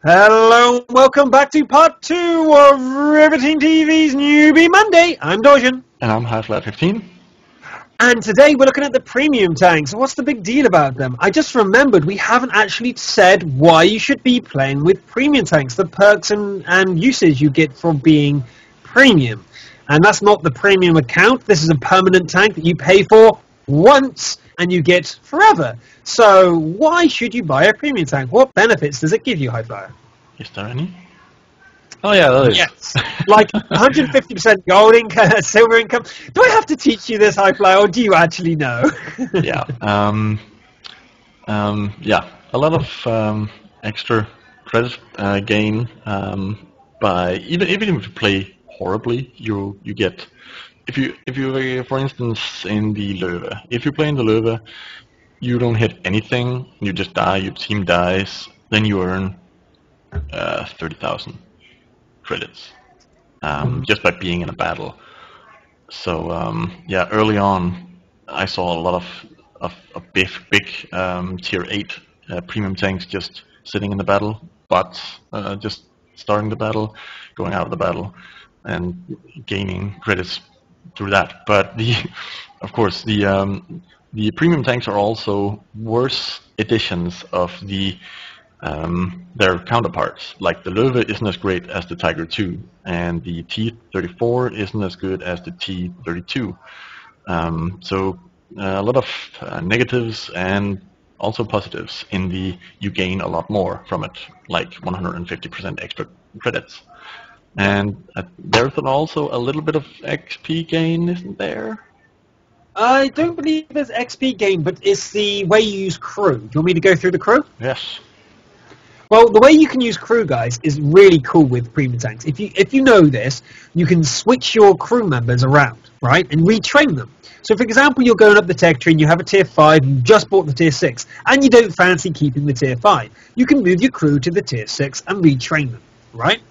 Hello, welcome back to part 2 of Riveting TV's Newbie Monday. I'm Dorjan. And I'm Highflyer15. And today we're looking at the premium tanks. What's the big deal about them? I just remembered we haven't actually said why you should be playing with premium tanks, the perks and uses you get for being premium. And that's not the premium account. This is a permanent tank that you pay for once and you get forever. So why should you buy a premium tank? What benefits does it give you, Highflyer? Is there any? Oh yeah, there is. Yes, like 150% gold income, silver income. Do I have to teach you this, Highflyer, or do you actually know? Yeah. Yeah. A lot of extra credit gain by even if you play horribly, you get. If you for instance in the Löwe, if you play in the Löwe, you don't hit anything, you just die, your team dies, then you earn 30,000 credits just by being in a battle. So yeah, early on I saw a lot of big tier 8 premium tanks just sitting in the battle, but just starting the battle, going out of the battle, and gaining credits through that. But of course the premium tanks are also worse editions of their counterparts. Like the Löwe isn't as great as the Tiger II, and the T-34 isn't as good as the T-32. So a lot of negatives and also positives in you gain a lot more from it, like 150% extra credits. And there's also a little bit of XP gain, isn't there? I don't believe there's XP gain, but it's the way you use crew. Do you want me to go through the crew? Yes. Well, the way you can use crew, guys, is really cool with premium tanks. If you know this, you can switch your crew members around, right, and retrain them. So, for example, you're going up the tech tree and you have a tier 5, you just bought the tier 6, and you don't fancy keeping the tier 5. You can move your crew to the tier 6 and retrain them, right?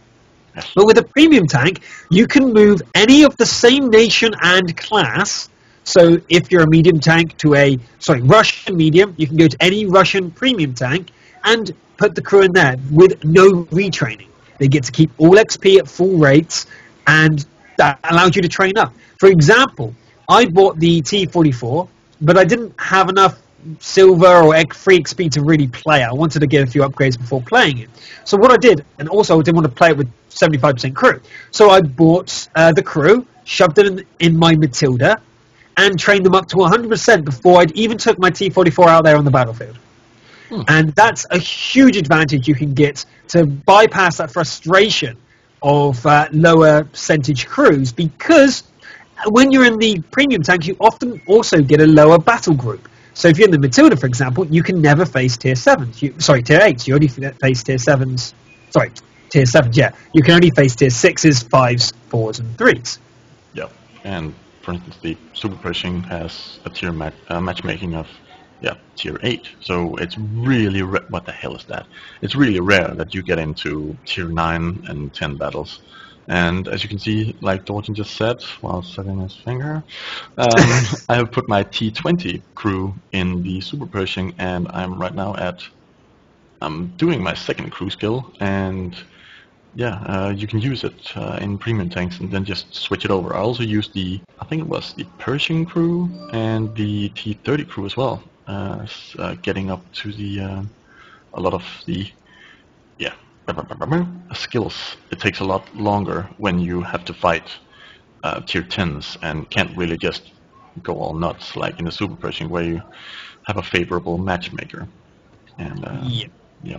Yes. But with a premium tank, you can move any of the same nation and class. So if you're a medium tank to Russian medium, you can go to any Russian premium tank and put the crew in there with no retraining. They get to keep all XP at full rates, and that allows you to train up. For example, I bought the T-44, but I didn't have enough silver or free XP to really play it. I wanted to get a few upgrades before playing it. So what I did, and also I didn't want to play it with 75% crew, so I bought the crew, shoved it in my Matilda, and trained them up to 100% before I'd even took my T-44 out there on the battlefield. And that's a huge advantage you can get to bypass that frustration of lower percentage crews, because when you're in the premium tank, you often also get a lower battle group. So if you're in the Matilda, for example, you can never face tier 7s. Tier 8s. You only face tier 7s. Tier 7s, yeah. You can only face tier 6s, 5s, 4s, and 3s. Yeah, and for instance, the Super Pershing has a tier matchmaking of tier 8. So it's really what the hell is that? It's really rare that you get into tier 9 and 10 battles. And as you can see, like Dorjan just said while sucking his finger, I have put my T-20 crew in the Super Pershing, and I'm right now I'm doing my second crew skill, and yeah, you can use it in premium tanks and then just switch it over. I also used I think it was the Pershing crew and the T-30 crew as well, getting up to a lot of the skills. It takes a lot longer when you have to fight tier 10s and can't really just go all nuts like in the Super Pershing, where you have a favorable matchmaker. And yeah.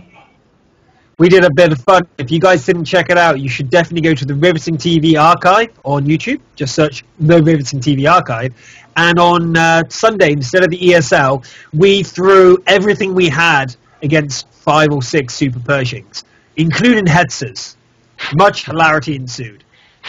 We did a bit of fun. If you guys didn't check it out, you should definitely go to the Riveting TV archive on YouTube. Just search the Riveting TV archive. And on Sunday, instead of the ESL, we threw everything we had against 5 or 6 Super Pershings, including Hetzers. Much hilarity ensued.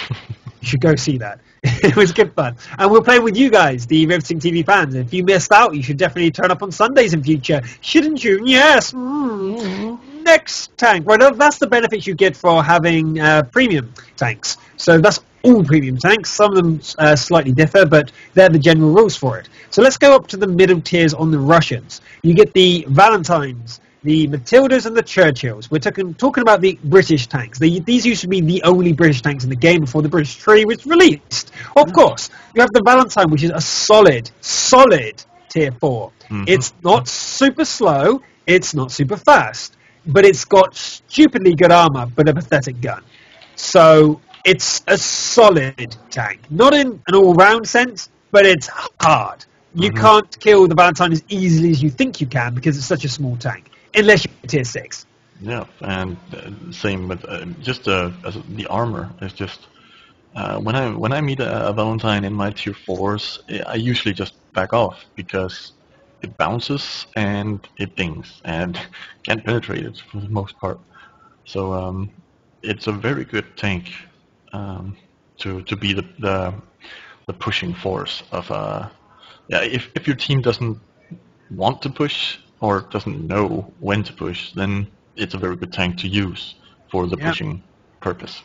You should go see that. It was good fun. And we'll play with you guys, the Riveting TV fans. If you missed out, you should definitely turn up on Sundays in future. Shouldn't you? Yes. Next tank. Right, that's the benefits you get for having premium tanks. So that's all premium tanks. Some of them slightly differ, but they're the general rules for it. So let's go up to the middle tiers on the Russians. You get the Valentines, the Matildas and the Churchills. We're talking about the British tanks. These used to be the only British tanks in the game before the British tree was released. Of course, you have the Valentine, which is a solid tier 4. It's not super slow, it's not super fast, but it's got stupidly good armor, but a pathetic gun. So it's a solid tank. Not in an all-round sense, but it's hard. You can't kill the Valentine as easily as you think you can because it's such a small tank, unless you're tier 6. Yeah, and same with just as the armor is just when I meet a Valentine in my tier 4s, I usually just back off because it bounces and it dings and can't penetrate it for the most part. So it's a very good tank to be the pushing force of if your team doesn't want to push or doesn't know when to push, then it's a very good tank to use for the pushing purpose.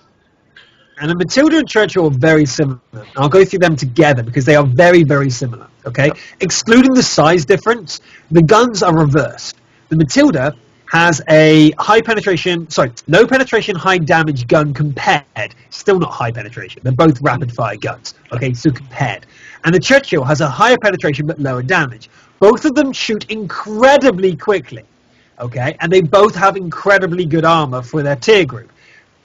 And the Matilda and Churchill are very similar. I'll go through them together because they are very, very similar. Okay, excluding the size difference, the guns are reversed. The Matilda has a low penetration, high damage gun compared. Still not high penetration. They're both rapid fire guns. Okay, so compared. And the Churchill has a higher penetration but lower damage. Both of them shoot incredibly quickly. Okay, and they both have incredibly good armor for their tier group.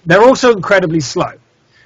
They're also incredibly slow.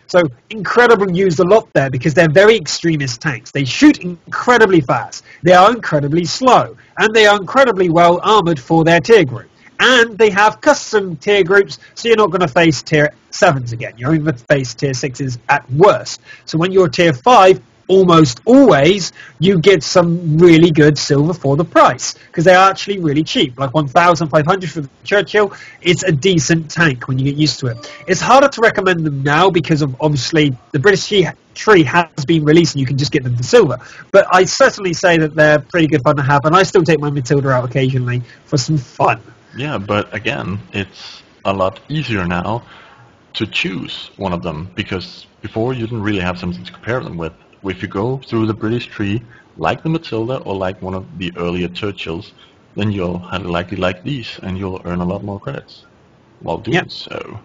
So incredible used a lot there because they're very extremist tanks. They shoot incredibly fast. They are incredibly slow. And they are incredibly well armored for their tier group. And they have custom tier groups, so you're not going to face tier 7s again. You're only going to face tier 6s at worst. So when you're tier 5, almost always, you get some really good silver for the price. Because they are actually really cheap. Like 1,500 for the Churchill, it's a decent tank when you get used to it. It's harder to recommend them now because of, obviously, the British tree has been released and you can just get them for silver. But I certainly say that they're pretty good fun to have, and I still take my Matilda out occasionally for some fun. Yeah, but again, it's a lot easier now to choose one of them because before you didn't really have something to compare them with. If you go through the British tree, like the Matilda or like one of the earlier Churchills, then you'll highly likely like these and you'll earn a lot more credits while doing so.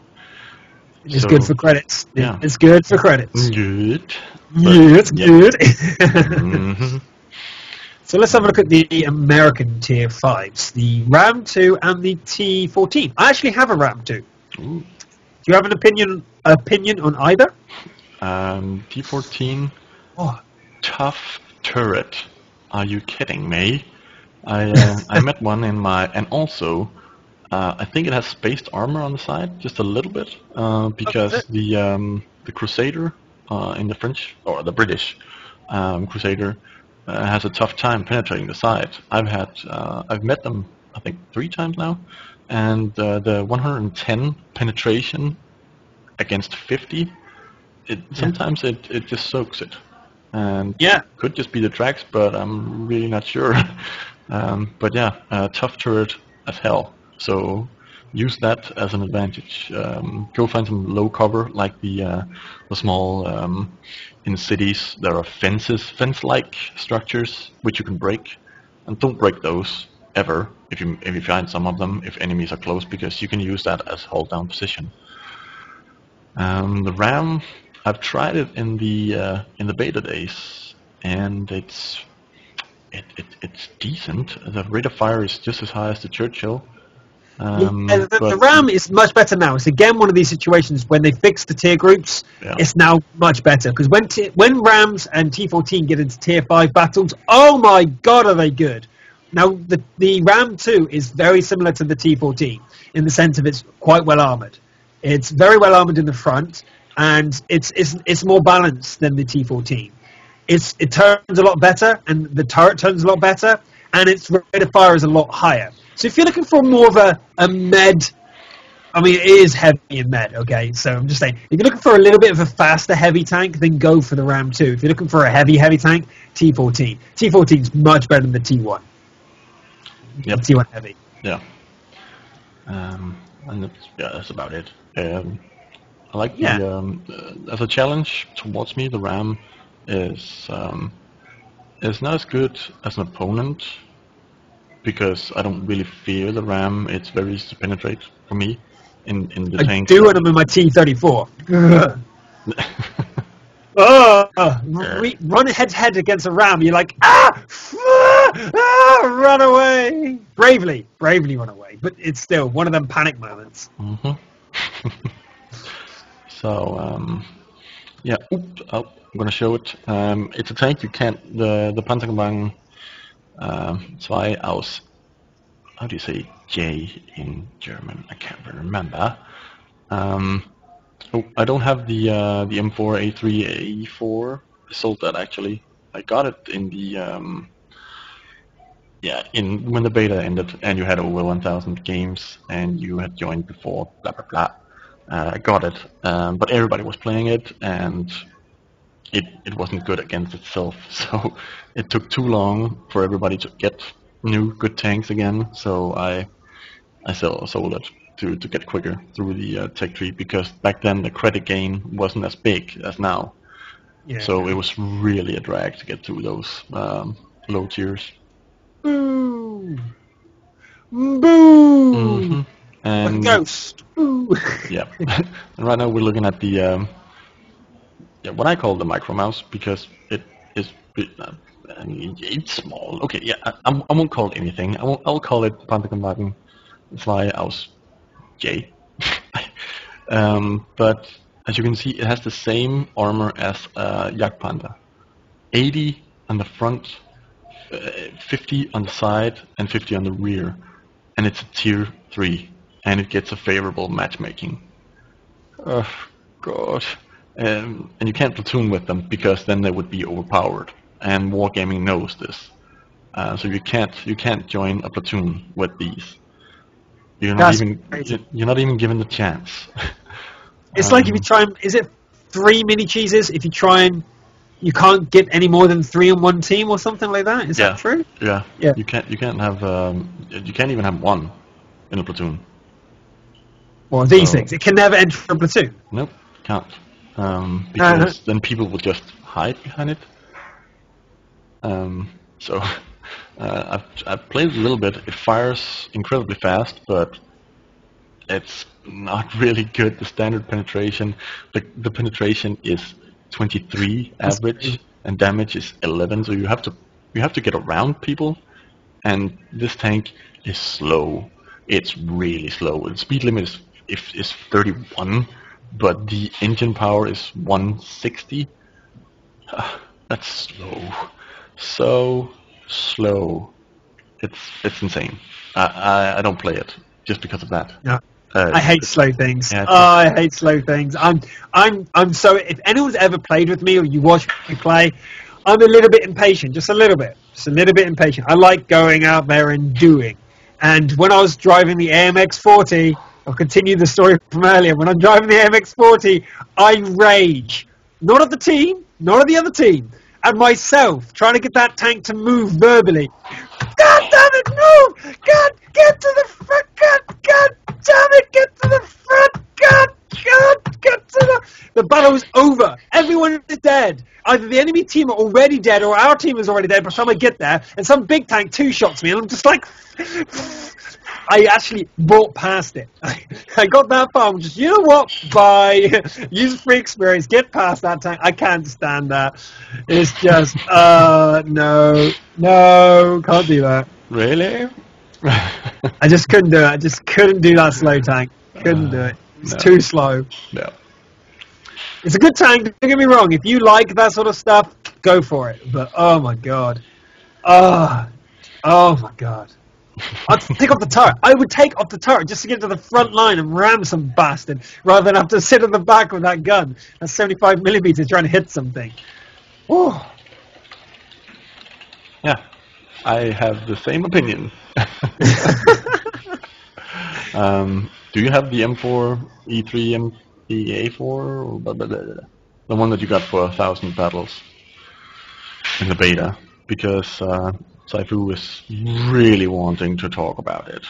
It's good for credits. Yeah. It's good for credits. Good. Yeah, it's good. So let's have a look at the American tier 5s, the Ram 2 and the T14. I actually have a Ram 2. Ooh. Do you have an opinion on either? T14, tough turret. Are you kidding me? I met one in my, and also I think it has spaced armor on the side, just a little bit, because the Crusader in the French or the British Crusader has a tough time penetrating the side. I've met them I think 3 times now, and the 110 penetration against 50. Sometimes it just soaks it, and could just be the tracks, but I'm really not sure. But tough turret as hell. So use that as an advantage. Go find some low cover, like the small in cities. There are fence-like structures which you can break, and don't break those ever if you find some of them if enemies are close, because you can use that as hold down position. The Ram, I've tried it in the beta days, and it's decent. The rate of fire is just as high as the Churchill. The Ram is much better now. It's again one of these situations when they fix the tier groups, it's now much better. Because when Rams and T14 get into tier 5 battles, oh my god, are they good. Now, the Ram 2 is very similar to the T14 in the sense of it's quite well armoured. It's very well armoured in the front, and it's more balanced than the T14. It turns a lot better, and the turret turns a lot better, and its rate of fire is a lot higher. So if you're looking for more of a med, I mean, it is heavy in med, okay? So I'm just saying, if you're looking for a little bit of a faster heavy tank, then go for the Ram 2. If you're looking for a heavy tank, T14. T14 is much better than the T1. Yep. T1 heavy. Yeah. And that's about it. I like as a challenge towards me, the Ram is not as good as an opponent, because I don't really fear the ram. It's very easy to penetrate for me in the I tank. do when I'm in my T-34. Run head to head against a ram. You're like, run away. Bravely run away. But it's still one of them panic moments. Mm-hmm. So, yeah. Oops. Oh, I'm gonna show it. It's a tank. You can't. The Panzerwagen 2 aus. How do you say J in German? I can't remember. Oh, I don't have the M4 A3 A4. I sold that actually. I got it in the in when the beta ended and you had over 1,000 games and you had joined before blah blah blah. I got it, but everybody was playing it and it wasn't good against itself. So it took too long for everybody to get new good tanks again. So I sold it to get quicker through the tech tree, because back then the credit gain wasn't as big as now. Yeah. So it was really a drag to get through those low tiers. Boo! Boo! Mm-hmm. And ghost. Boo! Yeah. And right now we're looking at the what I call the micro mouse, because it is it's small. Okay, yeah, I won't call it anything. I'll call it Panzerwagen 2 aus J. But as you can see, it has the same armor as Jagdpanther. 80 on the front, 50 on the side, and 50 on the rear. And it's a tier 3, and it gets a favorable matchmaking. Oh, God. And you can't platoon with them, because then they would be overpowered. And Wargaming knows this. So you can't join a platoon with these. You're not even given the chance. It's like if you try and... Is it 3 mini cheeses? If you try and... You can't get any more than 3 on one team or something like that? Is that true? Yeah. You can't have... you can't even have 1 in a platoon. Well, these things. It can never enter a platoon. Nope, can't. Because then people will just hide behind it. So... I've played a little bit. It fires incredibly fast, but it's not really good. The standard penetration, the penetration is 23 average, and damage is 11. So you have to get around people, and this tank is slow. It's really slow. The speed limit is 31, but the engine power is 160. That's slow. So slow. It's insane. I don't play it just because of that. No. I hate slow things. Yeah, I hate slow things. I'm so, if anyone's ever played with me or you watch me play, I'm a little bit impatient, just a little bit impatient. I like going out there and doing. And when I was driving the AMX-40, I'll continue the story from earlier. When I'm driving the AMX-40, I rage. Not at the team, not at the other team, and myself, trying to get that tank to move verbally. God damn it, move! God, get to the front! God damn it, get to the front! God, get to the battle's over. Everyone is dead. Either the enemy team are already dead or our team is already dead by the time I get there, and some big tank two-shots me, and I'm just like... I actually brought past it. I got that far. I'm just, you know what? Bye. Use free experience. Get past that tank. I can't stand that. It's just, no, can't do that. Really? I just couldn't do it. I just couldn't do that slow tank. Couldn't do it. It's too slow. No. It's a good tank. Don't get me wrong. If you like that sort of stuff, go for it. But oh my god. Oh my god. I'd take off the turret. I would take off the turret just to get to the front line and ram some bastard, rather than have to sit in the back with that gun. That's 75mm trying to hit something. Whew. Yeah, I have the same opinion. Do you have the M4 E3 MPA4, or the one that you got for 1,000 battles in the beta? Because Saifu is really wanting to talk about it.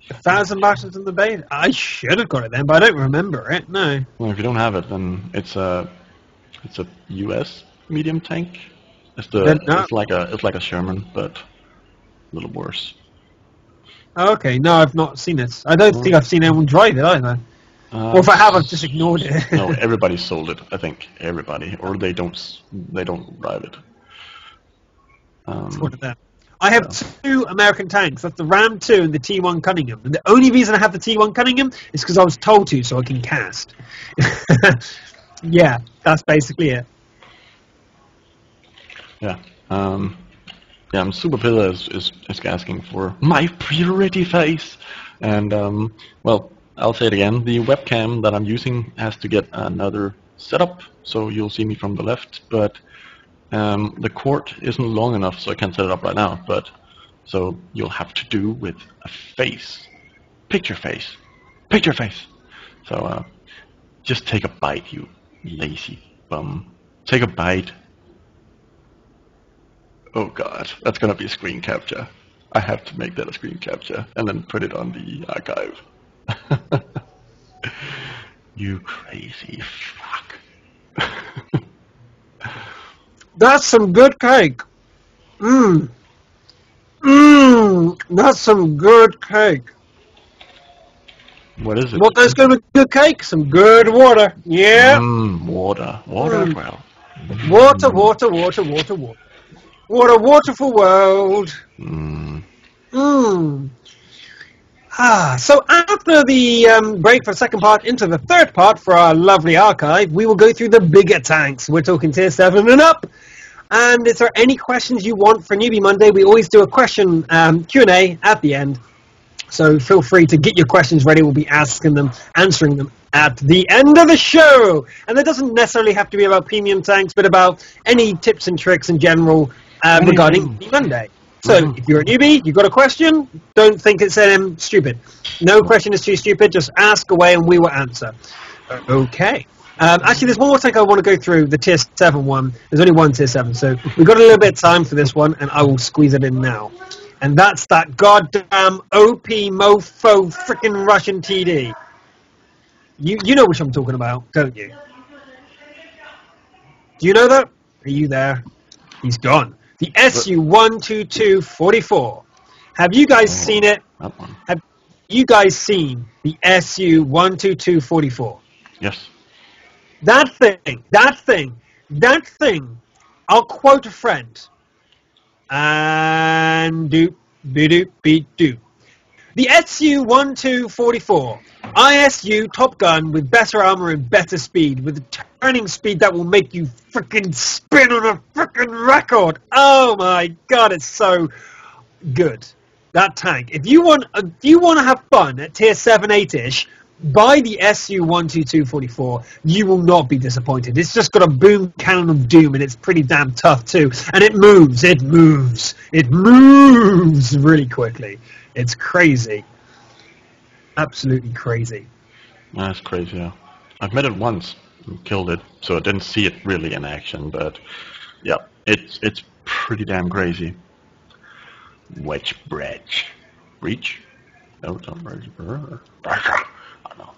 1,000 battles in the beta? I should have got it then, but I don't remember it. No. Well, if you don't have it, then it's a US medium tank. It's like a Sherman, but little worse. Okay, no, I've not seen it. I don't think I've seen anyone drive it either. Or if I have, I've just ignored it. No, everybody sold it. I think everybody, or they don't drive it. It's one of them. I have two American tanks. That's the Ram 2 and the T1 Cunningham. And the only reason I have the T1 Cunningham is because I was told to, so I can cast. Yeah, that's basically it. Yeah. Yeah, Super Pillar is asking for my pretty face. And, well, I'll say it again. The webcam that I'm using has to get another setup, so you'll see me from the left. But the cord isn't long enough, so I can't set it up right now. But so you'll have to do with a face. Picture face. Picture face. So just take a bite, you lazy bum. Take a bite. Oh god, that's gonna be a screen capture. I have to make that a screen capture and then put it on the archive. You crazy fuck. That's some good cake. That's some good cake. What is it? What is going to be good cake? Some good water. Yeah. Water. Water as well. Water, water, water, water, water. What a waterful world. So after the break for the second part into the third part for our lovely archive, we will go through the bigger tanks. We're talking tier 7 and up. And if there are any questions you want for Newbie Monday, we always do a question Q&A at the end. So feel free to get your questions ready. We'll be answering them at the end of the show. And it doesn't necessarily have to be about premium tanks, but about any tips and tricks in general regarding Newbie Monday. So if you're a newbie, you've got a question, don't think it's stupid. No question is too stupid. Just ask away and we will answer. Okay. Actually, there's one more tank I want to go through, the tier 7 one. There's only one tier 7, so we've got a little bit of time for this one, and I will squeeze it in now. And that's that goddamn OP mofo frickin' Russian TD. You know which I'm talking about, don't you? Do you know that? Are you there? He's gone. The SU-122-44. Have you guys seen it? Have you guys seen the SU-122-44? Yes. That thing, I'll quote a friend. And doop-be-doop-be-doop. The SU-1244, ISU Top Gun with better armor and better speed, with a turning speed that will make you frickin' spin on a frickin' record. Oh my god, it's so good. That tank. If you want to have fun at tier 7, 8-ish, buy the SU-122-44. You will not be disappointed. It's just got a boom cannon of doom, and it's pretty damn tough too. And it moves really quickly. It's crazy. Absolutely crazy. That's crazy, yeah. I've met it once and killed it, so I didn't see it really in action, but yeah, it's pretty damn crazy. Wedge bridge. Breach? No, it's not breach. I know.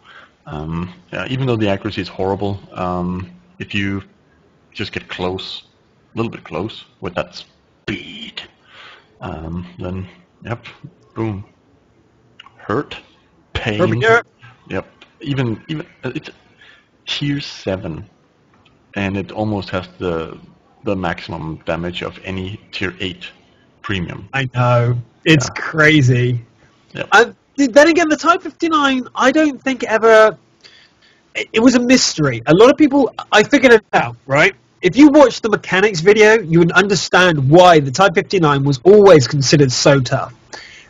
Yeah, even though the accuracy is horrible, if you just get close, a little bit close with that speed, then, yep, boom. Hurt, pain. Perfect. Yep. Even it's tier 7, and it almost has the maximum damage of any tier 8 premium. I know. It's crazy. Yep. Then again, the Type 59, I don't think ever... It was a mystery. A lot of people... I figured it out, right? If you watch the mechanics video, you would understand why the Type 59 was always considered so tough.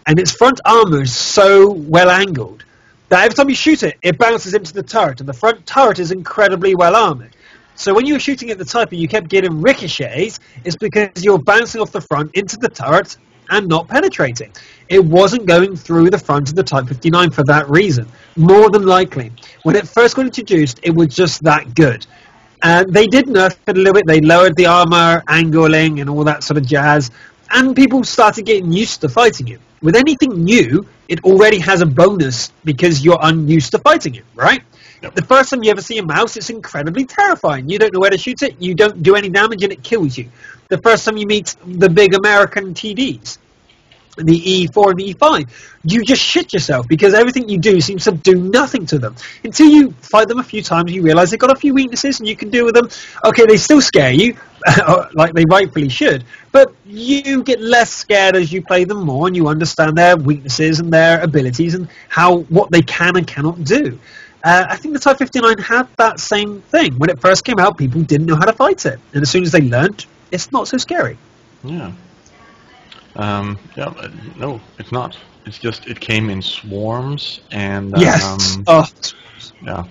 And its front armor is so well angled that every time you shoot it, it bounces into the turret, and the front turret is incredibly well armored. So when you were shooting at the Type and you kept getting ricochets, it's because you're bouncing off the front into the turret and not penetrating. It wasn't going through the front of the Type 59 for that reason, more than likely. When it first got introduced, it was just that good. And they did nerf it a little bit. They lowered the armor, angling, and all that sort of jazz, and people started getting used to fighting it. With anything new, it already has a bonus because you're unused to fighting it, right? Yep. The first time you ever see a mouse, it's incredibly terrifying. You don't know where to shoot it, you don't do any damage, and it kills you. The first time you meet the big American TDs, the E4 and the E5, you just shit yourself because everything you do seems to do nothing to them. Until you fight them a few times, you realise they've got a few weaknesses and you can deal with them. Okay, they still scare you, like they rightfully should, but you get less scared as you play them more and you understand their weaknesses and their abilities and what they can and cannot do. I think the Type 59 had that same thing. When it first came out, people didn't know how to fight it, and as soon as they learned, it's not so scary. Yeah. No, it's not. It's just it came in swarms, and yes. Yeah.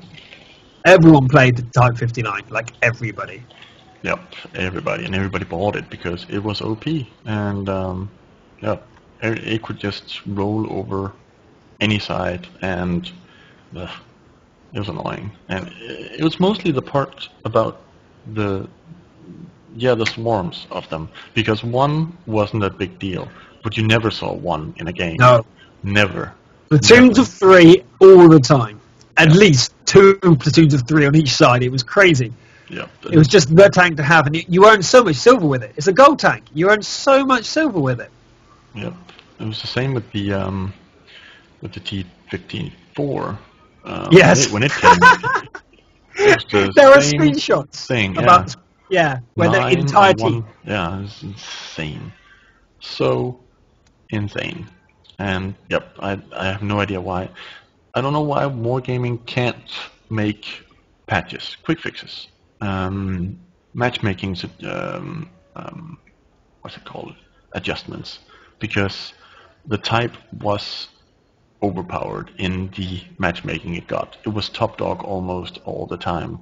Everyone played the Type 59, like everybody. Yep, everybody bought it because it was OP, and it could just roll over any side, and it was annoying. And it was mostly the part about the swarms of them, because one wasn't a big deal, but you never saw one in a game. No. Never. Platoons of 3 all the time. At least 2 platoons of 3 on each side. It was crazy. Yep. It was just the tank to have, and you earn so much silver with it. It's a gold tank. You earn so much silver with it. Yep. It was the same with the T-54. Yes. When it came, it was there are screenshots thing. About when the entirety. Yeah, it's insane. So insane. And yep, I have no idea why. I don't know why Wargaming can't make patches, quick fixes, matchmaking, what's it called, adjustments, because the Type was overpowered in the matchmaking it got. It was top dog almost all the time,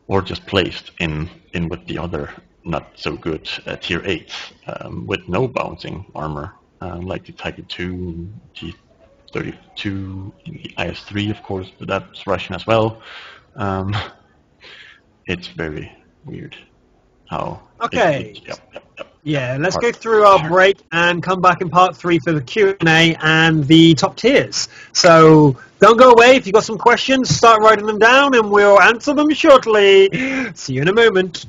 or just placed in with the other not so good tier 8s with no bouncing armor, like the Tiger 2, T-32, the IS-3 of course, but that's Russian as well. It's very weird how. Okay. Yep. Yeah, let's go through our break and come back in part 3 for the Q&A and the top tiers. So don't go away. If you've got some questions, start writing them down and we'll answer them shortly. See you in a moment.